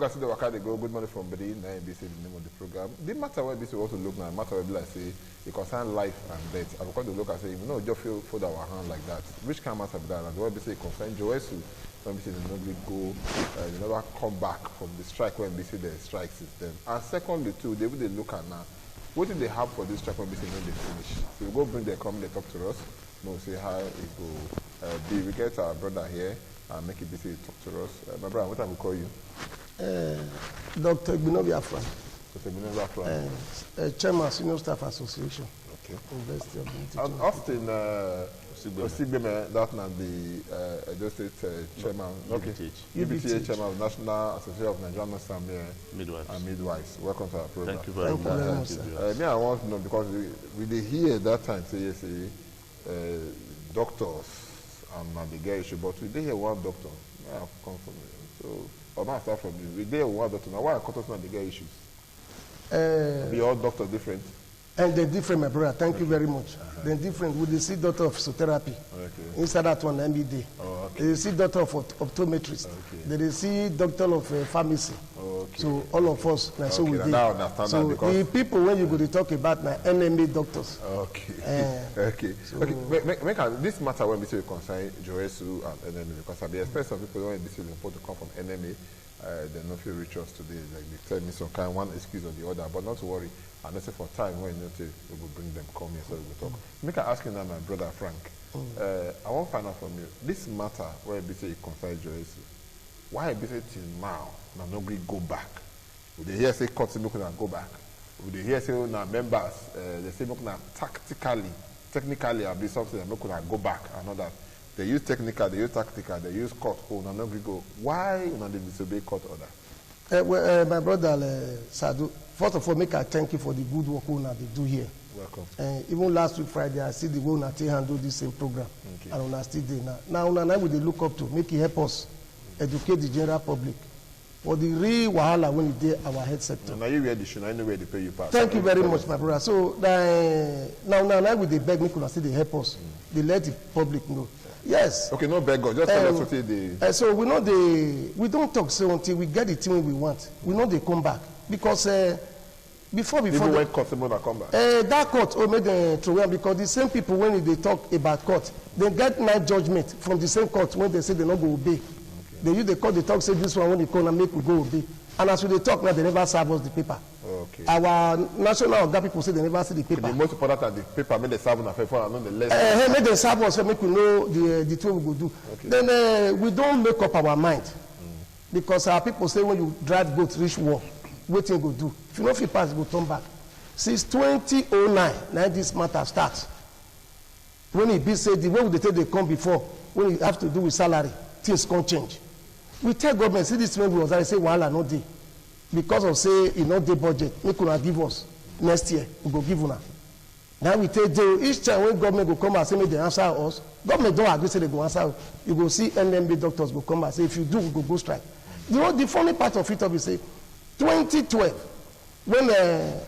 I see the worker they go, good morning from Benin, now NBC the name of the program. The matter where NBC also look now, matter where like say, it concern life and death. I'm going to look and say, you know, just feel fold our hand like that. Which kind of matter be that? And the way NBC concern Johesu, when NBC they normally go, they never come back from the strike when NBC they strike since then. And secondly too, they will look at now, what did they have for this strike when NBC when they finish? So we go bring them, come, they talk to us. No, say hi, it go be. We get our brother here and make it busy talk to us. My brother, what time we call you? Dr. Gmfb. Dr. Gmfb. Chairman, Senior Staff Association. Okay. University of And Austin Osigbeme, that's now the Edo State Chairman. Okay. UBTH Chairman of National Association of Nigerian Nurses and Midwives. Welcome to our program. Thank you very much. Me, I want to know because we did hear at that time say doctors and the get issue, but we did hear one doctor. I have come from you. So, I'm not start from you. We did one doctor. Now, why are doctors not the get issues? Be all doctors different? And they're different, my brother. Thank you very much. They're different. We see doctor of physiotherapy. Okay. Inside that one, MBD. Oh, okay. They see doctor of optometrist. Okay. They see doctor of pharmacy. Okay. So all of us, now, okay. So we now so the people when you go to talk about now, NMA doctors. Okay. Okay. So okay. This matter when we say concern Johesu and NMA, because at the expense of people when this is important to come from NMA, they not feel reach us today. Like they tell me some kind one excuse or the other, but not to worry. And let's say for time when we will bring them come here so we will talk. Make I ask you now, my brother Frank. I want to find out from you this matter where we say it concerns Johesu. Why we say till now nobody go back? Would they hear say cuts looking and go back? Would they hear say now members they say looking at technically I'll be something that looking at go back and all that. They use technical, they use tactical, they use court. Oh, no, nobody go. Why not they disobey court order? My brother Sadu, first of all, make I thank you for the good work they do here. Welcome. Even last week Friday, I see the way they handle this same program, okay. And I still there now. Now we they look up to make it help us educate the general public for the real wahala when it did our health sector. Now you wear the shoe, I know where they pay you pass. Thank you very much, my brother. So now we they beg me to say they help us. They let the public know. Yes. Okay, no beg God. Just tell us what they. So we don't talk so until we get the thing we want. We know they come back because before even when court come back. That court made them throw them because the same people when they talk about court, they get my judgment from the same court when they say they not go obey. Okay. They use the court they talk say this one when they come and make we go obey. And as we talk now, they never serve us the paper. Okay. Our national organ people say they never see the paper. The most important are the paper, make they serve us for and not the less. Make them serve us, make we know the thing we go do. Okay. Then we don't make up our mind. Because our people say when you drive boat reach war, what you go do? If you know if you pass, you go turn back. Since 2009, now this matter starts. When it be said the way they take they come before, when you have to do with salary, things can't change. We tell government, see this when we was there, say wahala no dey. Because of say e no dey budget, make una give us next year, we go give una. Now we tell them each time when government go come and say make they answer us, government don't agree say they go answer. You go see NMB doctors go come and say if you do, we go strike. The funny part of it is say 2012, when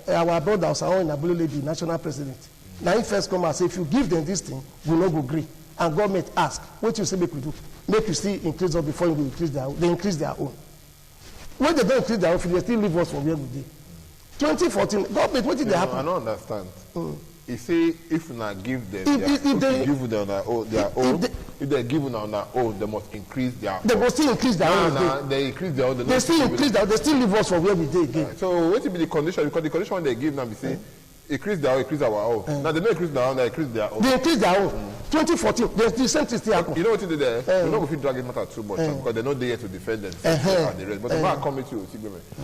our brother Osaon Nabulu lady, national president, now he first come and say if you give them this thing, we no go agree. And government ask, what you say make we do? Make you still increase us before you go increase their own. They increase their own. When they don't increase their own, they still leave us from where we did. 2014, government, what did they happen? I don't understand. You say if not give them if they give them their own, if they give them on their own, they must increase their own. They must still increase their own. They increase their own. They still increase their own. They still leave us from where we did again. Right. So what will be the condition? Because the condition they give now, we say increase their own, increase our own. Now they don't increase their own, they increase their own. They increase their own. 2014, the same thing still happen. You know what they did there? You know if you drag it matter too much because they're not there to defend themselves and the rest. But the man come to you,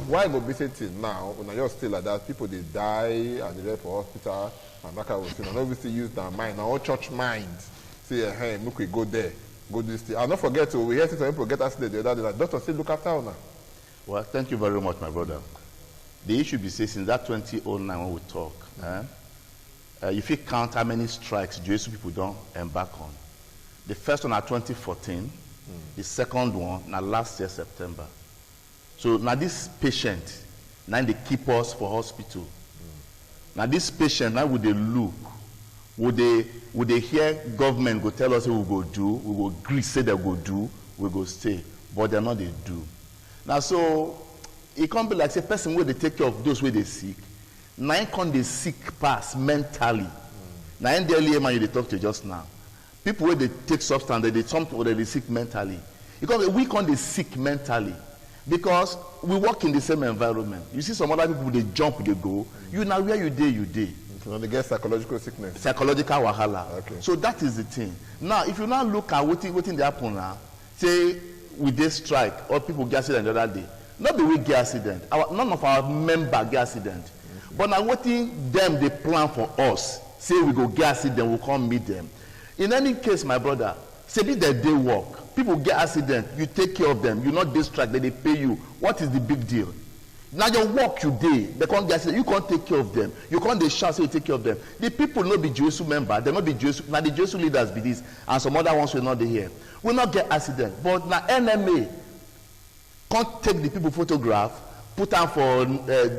why go visit till now when you're still like that? People they die and they're for hospital and that kind of thing. And obviously use their mind, our church mind. Say, hey, look, we go there, go do this thing. And don't forget to we hear some people get accident the other day. Like, doctor say look after her now. Well, thank you very much, my brother. The issue be say since that 2009 when we talk. If you count how many strikes Johesu people don't embark on, the first one at 2014, the second one now last year September. So now this patient, now they keep us for hospital. Now this patient, now would they look, would they hear government go tell us we will go do, we will agree say they go do, we go stay, but they're not they do. Now so it can't be like say person where they take care of those where they sick. Now can they sick pass mentally. Now in the earlier man you they talk to just now. People where they take substance, they something where they sick mentally. Because we can't they sick mentally. Because we work in the same environment. You see some other people they jump, they go. You now where you day. So they get psychological sickness. Psychological wahala. Okay. So that is the thing. Now if you now look at what they happen now, say with this strike or people get accident the other day. Not the way get accident. None of our members get accident. But now what them they plan for us. Say we go get accident, we'll come meet them. In any case, my brother, say be that they work. People get accident, you take care of them, you not distract, they pay you. What is the big deal? Now your work you day, they can't get accident, you can't take care of them. You can't they shout, so you take care of them. The people not be Johesu member, they not be Johesu, now the Johesu leaders be this, and some other ones will not be here. Will not get accident. But now NMA can't take the people photograph, put them for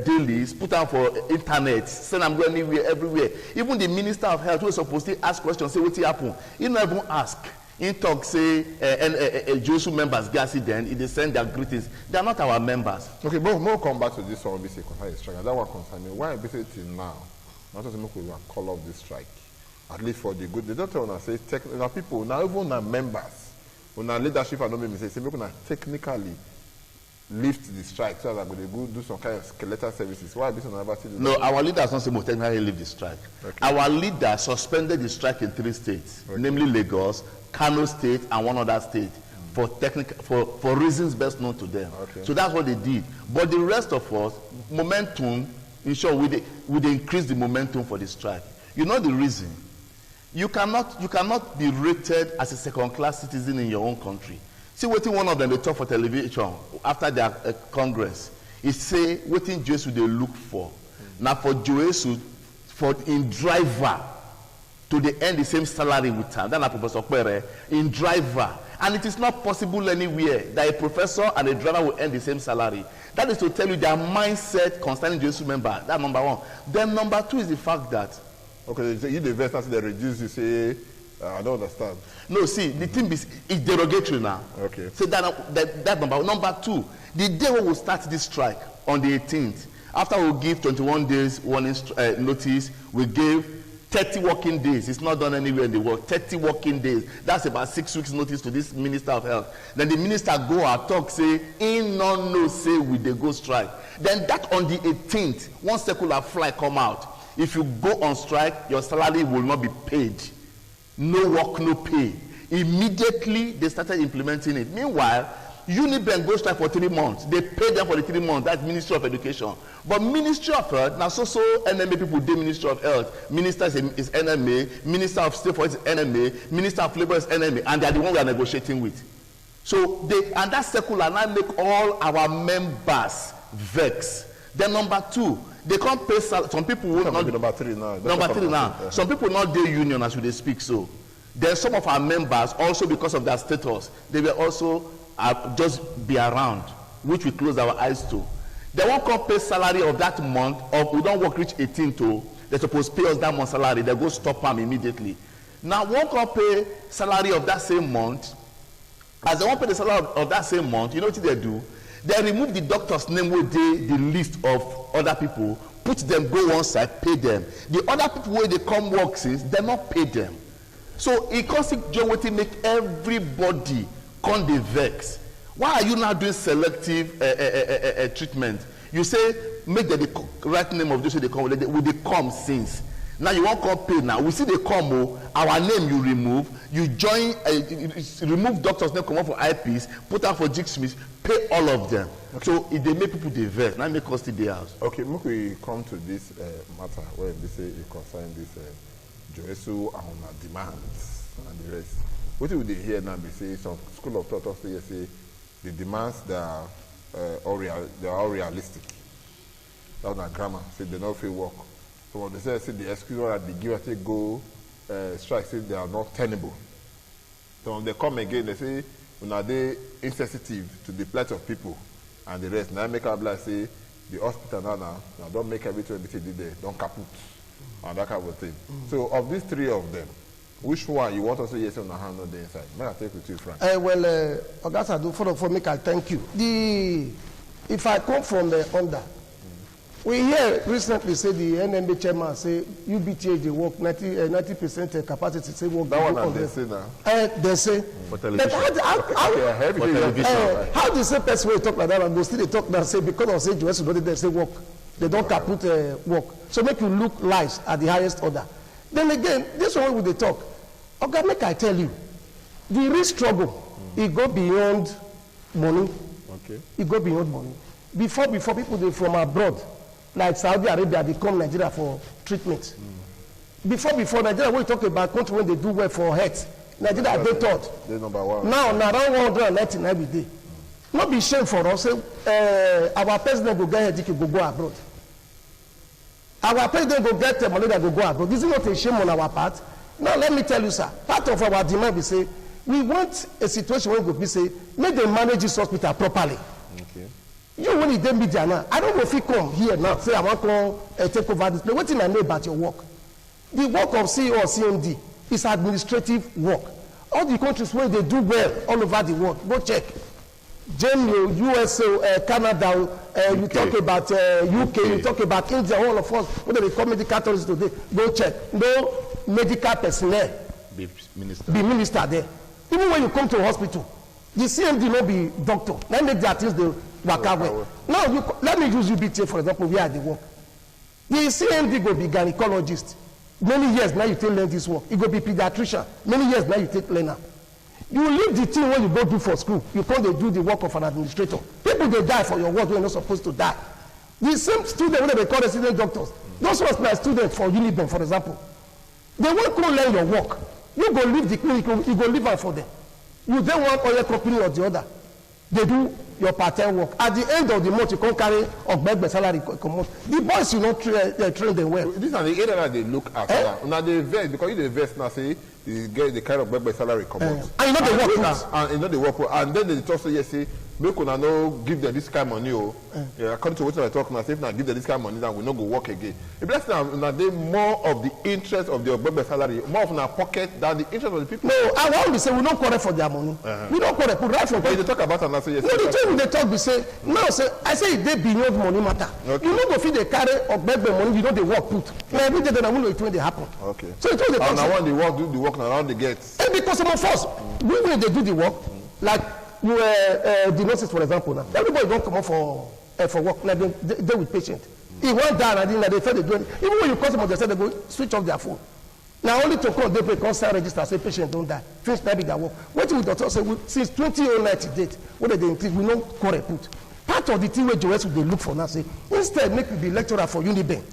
dailies, put them for internet, send them go anywhere, everywhere. Even the Minister of Health who is supposed to ask questions, say what happened. He not even ask. In talk say Johesu members get accident, they send their greetings. They are not our members. Okay, but we'll come back to this one. We say concern strike. That one concern me. Why basically till now? Not to make we call off this strike. At least for the good. They don't tell us say technical people now even our members, when our leadership are not maybe say we can technically lift the strike so that we go do some kind of skeletal services. Why this one never see No, our leaders don't say we technically lift the strike. Okay. Our leaders suspended the strike in 3 states, namely Lagos, Kano State, and one other state for reasons best known to them. Okay. So that's what they did. But the rest of us, momentum, in short, we increase the momentum for the strike. You know the reason? You cannot be rated as a second-class citizen in your own country. See what one of them they talk for television after their Congress. He say what Johesu they look for. Now for Johesu, for in driver to the end the same salary with her. That's Professor Kwere in driver. And it is not possible anywhere that a professor and a driver will earn the same salary. That is to tell you their mindset concerning Johesu member. That's number one. Then number two is the fact that okay, so you the investors they reduce, you say I don't understand. No, see, the thing is derogatory now. Okay. So that number one. Number two, the day we will start this strike on the 18th, after we give 21 days warning notice, we gave 30 working days. It's not done anywhere in the world. 30 working days. That's about 6 weeks notice to this Minister of Health. Then the minister go and talk, say, no, say we they go strike. Then that on the 18th, one circular fly come out. If you go on strike, your salary will not be paid. No work, no pay. Immediately, they started implementing it. Meanwhile, Unibank goes strike for 3 months. They pay them for the 3 months. That's Ministry of Education. But Ministry of Health, now so NMA people do Ministry of Health. Minister is NMA. Minister of State for is NMA. Minister of Labor is NMA. And they are the one we are negotiating with. So, and that circular now make all our members vex. Then number two, they can't pay salary. Some people will not. Number three now. Number three now. Yeah. Some people not do union as they speak. So, then some of our members also because of their status, they will also just be around, which we close our eyes to. They won't come pay salary of that month, or we don't work reach 18 to. They're supposed to pay us that month salary. They go stop them immediately. Now, won't come pay salary of that same month. As they won't pay the salary of that same month, you know what they do? They remove the doctor's name with the list of other people, put them, go one side, pay them. The other people where they come work since, they not pay them. So it costs Joe to make everybody come the vex. Why are you now doing selective treatment? You say, make the right name of those who they come, will they come since? Now you won't come pay now. We see they come, our name you remove, you join, remove doctor's name, come out for IPs, put out for Jigsmiths, pay all of them. Okay. So if they make people divert, now make us the house. Okay, make we come to this matter where they say it concerns this Johesu and demands and the rest. What would they hear now? They say some school of thought also say the demands they are all realistic. That's not grammar. Say they don't feel work. So when they say the excuse that they give us go strike, say they are not tenable. So when they come again, they say are they insensitive to the plight of people and the rest. Now make up like say the hospital now don't make everything they did there, don't kaput and that kind of thing. So of these three of them, which one you want to say yes or no hand on the inside? May I take with you, Frank? Well, August, I do for make I thank you. if I come from the under, we hear recently say the NMB chairman say UBTH they work 90% capacity say work. That one they say now. They say. For television. How the same person will talk like that and go still they talk and say because of say Johesu don't they say work. They don't kaput work. So make you look lies at the highest order. Then again, this one will they talk. Okay, make I tell you, the real struggle, it go beyond money. Okay. It go beyond money. Before people they from abroad, like Saudi Arabia, they come Nigeria for treatment. Before Nigeria, when we talk about country when they do well for health, Nigeria they thought. They number one. Now around 199 every day. Not be shame for us. Our president go get headache, go abroad. Our president go get malaria, go abroad. This is not a shame on our part. Now let me tell you, sir. Part of our demand we say we want a situation where we say make them manage this hospital properly. Okay. You when you dey media now, I don't know if you come here now say I want to take over this place. What thing I know about your work? The work of CEO or CMD is administrative work. All the countries where they do well all over the world, go check. Germany, USA, Canada, you talk about UK, you talk about India, all of us, whether they call medical tourists today, go check. No medical personnel Be minister there. Even when you come to a hospital, the CMD no be doctor. Let me make their things they work away. Now, let me use UBTA for example, where they work. The CMD go be gynecologist. Many years now you take learn this work. You go be pediatrician. Many years now you take learner. You leave the thing when you go do for school. You come they do the work of an administrator. People they die for your work when you're not supposed to die. The same student when they call resident doctors. Those was my students for Uniben, for example. They won't come learn your work. You go leave the clinic, you go leave out for them. You don't want other company or the other. They do your part-time work. At the end of the month, you can't carry Ogbegbe salary. The boys, you don't train them well. These are the area that they look at. Now they invest because you invest now. Say you get the kind of Ogbegbe salary come out. And you know they work. And you know they work. And then they talk say yes, say make una no give them this kind of money. Yeah, according to what I talk now, say if na give them this kind of money, then we no go work again. If that's now they more of the interest of the Ogbegbe salary, more of our pocket than the interest of the people. No, I want to say we don't correct for their money. We don't correct. Put right from. But you talk about and I say yes. No, the thing they talk we say now say I say they beyond money matter. Okay. You know go fit they carry Ogbegbe money, you know they work put. Now every day they don't know it when they happen. Okay. So it's all the and I want the work, do the work, and around the gates. And because some of us, when they do the work, like you the nurses for example now, everybody don't come up for work. Like they with patient. He went down and then they felt they do it. Even when you call them, they said they go switch off their phone. Now only to come they pay constant register say patient don't die. Finish that be their work. What we doctor say since 2009 to date, what they increase we no correct put. Part of the thing where Johesu they look for now say instead make you be lecturer for Uniben.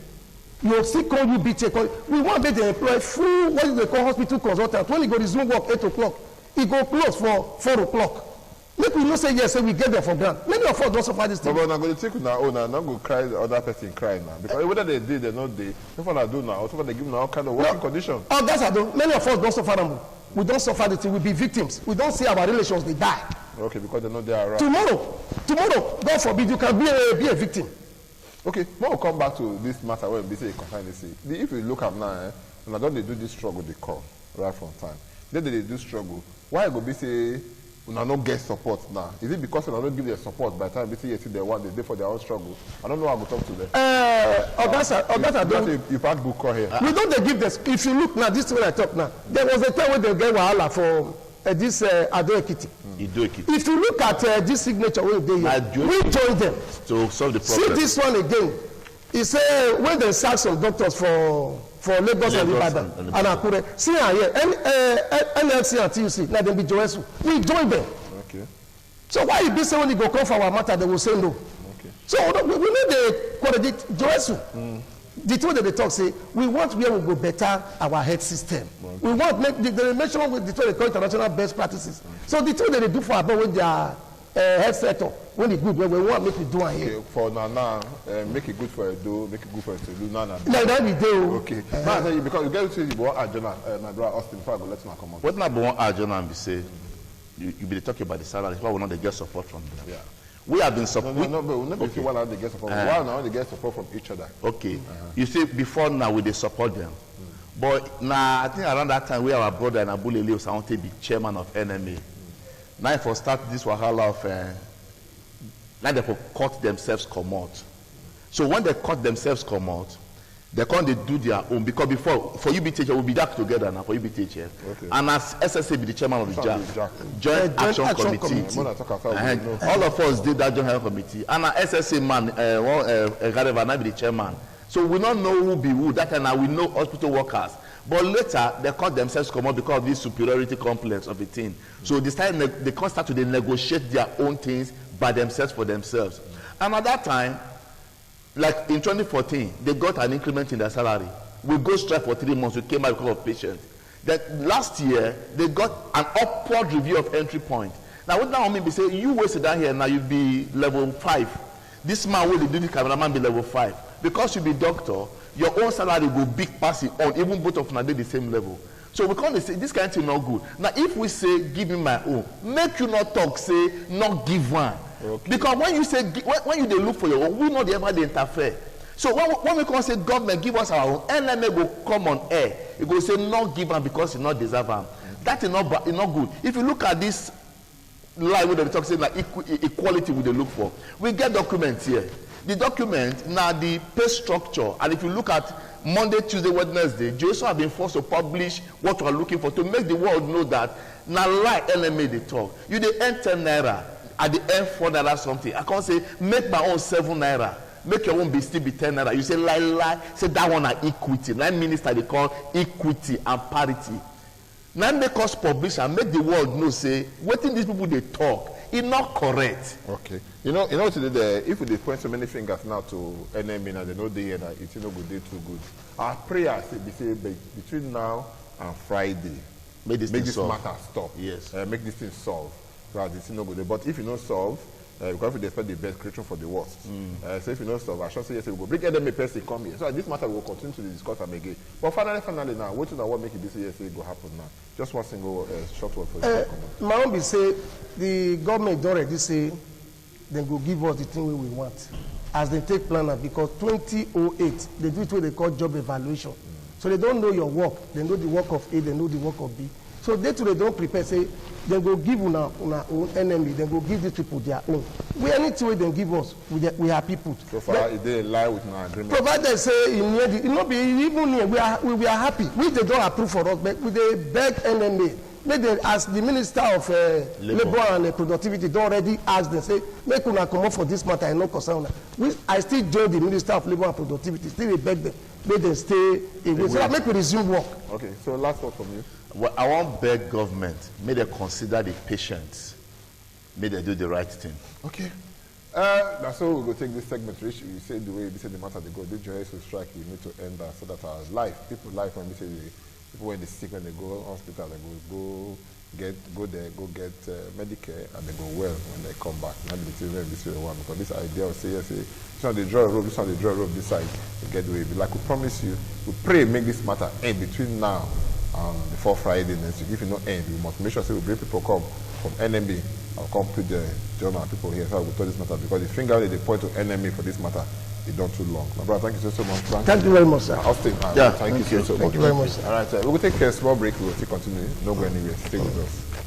You still call UBTA. We want to they employ full what they call hospital consultant. When you go resume work 8 o'clock, he go close for 4 o'clock. Make we not say yes, say we get them for grant. Many of us don't suffer this thing. But I'm going to take now own and not go cry the other person cry now. Because whether they did, they not they. If what I do now, also they give now all kind of working condition. Oh, that's I don't. Many of us don't suffer them. We don't suffer the thing. We be victims. We don't see our relations. They die. Okay, because they know they are around. Tomorrow, God forbid, you can be a victim. Okay, when we come back to this matter when we say concern this, if you look at now, when I don't they do this struggle, they come right from time. Then they do struggle. Why go be say when I don't get support now? Is it because when I don't give them support by the time they say yes, they want they for their own struggle? I don't know how to talk to them. You pack book call here. We don't they give this. If you look now, this is what I talk now. There was a time when they get wahala for this Ado Ekiti. If you look at this signature when they here, we join them to solve the problem. See this one again. He say when they sack some doctors for Lagos and Ibadan and Akure. See here, NLC and TUC, like them be Johesu. We join them. Okay. So why you be saying when you go come for our matter, they will say no. Okay. So we need the coordinate Johesu. The two that they talk say we want where we go better our health system. Okay. We want make the mention with the two they call international best practices. So the two that they do for about with their health sector when it's good, when we want make it do it here. Okay, for now, make it good for a do, make it good for a to do now. Like that we do. Okay. Because you get to the one Arjuna, my brother Austin, before I go let him come on. What number one Arjuna and be say you be talking about the salary, why we not they get support from them? Yeah. We have been support. No, we'll never see one they get support. Why now they get support from each other? Okay. You see, before now we they support them. But now I think around that time we our brother and Abulele was want to be chairman of NMA. Now if we start this wahala of Now they for cut themselves come out. So when they cut themselves come out, they can't do their own, because before, for you be teacher, we'll be jack together now, for you be teacher. Okay. And as SSA be the chairman of the JAC, Joint Action Committee. All of us did that Joint Action Committee. And our SSA man, Gareva, be the chairman. So we don't know who be who. That time we know hospital workers. But later, they cut themselves come out because of this superiority complex of a thing. So they can't start to negotiate their own things by themselves for themselves. And at that time, like in 2014, they got an increment in their salary. We go strike for 3 months. We came out because of patients. That last year, they got an upward review of entry point. Now, what that mean? They say, you wasted down here, now you be level 5. This man will do the cameraman be level 5. Because you be doctor, your own salary will big pass it on, even both of them are the same level. So we can't say, this kind of thing not good. Now, if we say, give me my own, make you not talk, say, not give one. Okay. Because when you say, when you look for your own, we know they ever interfere. So when we can say government give us our own, NMA will come on air. It will say not give them because it not deserve them. That is not good. If you look at this line where they talk saying like equality we they look for, we get documents here. The document now the pay structure, and if you look at Monday, Tuesday, Wednesday, Johesu have been forced to publish what we are looking for to make the world know that now like NMA they talk. You they earn 10 naira. At the end 4 naira something. I can't say make my own 7 naira. Make your own be still be 10 naira. You say lie. Say that one are equity. Now minister they call equity and parity. Now make us publish and make the world know say what in these people they talk. It's not correct. Okay. You know today if we point so many fingers now to NMA and they know they that it's no good, they too good. Our prayer say between now and Friday. Make this matter stop. Yes. Make this thing solve. Right, it's no good. But if you don't solve, because we expect the best, creation for the worst. So if you don't solve, I should say yes, we will bring NMA person come here. So this matter will continue to discuss them again. But finally now, what is what make it this year say go happen now? Just one single short word for you. My own be say the government already say they go give us the thing we want as they take planner, because 2008 they do it what they call job evaluation. So they don't know your work, they know the work of A, they know the work of B. So they don't prepare, say, they go give una own enemy, they go give these people their own. We anything they give us, we are people. So far, if they lie with an agreement. Provided say in near it not be even near, we are happy. We they don't approve for us, but we they beg NMA. Make they, as the Minister of Labor and Productivity don't already ask them, say, make una come up for this matter, I no concern. I still join the Minister of Labor and Productivity, still beg them, make them stay away. So that make we resume work. Okay, so last word from you. Well, I want beg government, may they consider the patients, may they do the right thing. Okay. That's how we go take this segment. Rich, you say the way we say the matter they go, the Johesu strike, we need to end that so that our life, people life when we say people when they sick, when they go hospital, they go get Medicare and they go well when they come back. Not this way one, because this idea of say yes, this one they draw a rope, this one they draw a rope this side to get the way. Like we promise you, we pray make this matter end between now before Friday next week. If you don't end, we must make sure we bring people come from NMB or come to the journal people here so we tell this matter, because the finger they point to NMA for this matter is not too long. My brother, thank you so much, Frank. Thank you very much, sir. Austin, yeah, thank you so much. Thank you very much, sir. All right, we will take a small break. We will still continue. Don't go anywhere. Stay with us.